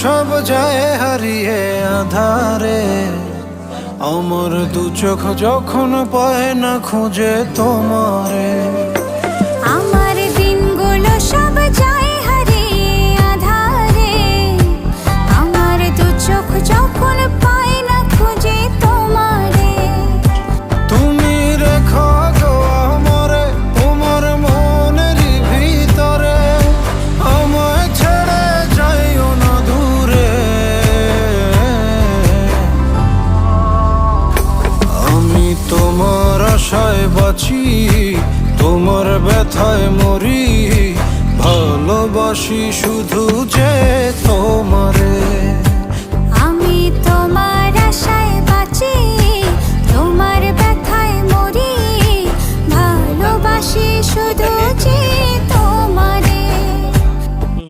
সব যায় হারিয়ে আধারে, আমার দু চোখ যখন পায় না খুঁজে তোমারে। আমার দিনগুলো সব যায় হারিয়ে আঁধারে, আমার দু চোখ যখন পায় না খুঁজে তোমারে। তুমি রেখো গো আমারে তোমার মনের ভিতরে, আমায় ছেড়ে যাইও না দূরে। আমি তোমার আশায় বাঁচি, তোমার ব্যথায় মরি, ভালোবাসি শুধু যে তোমার।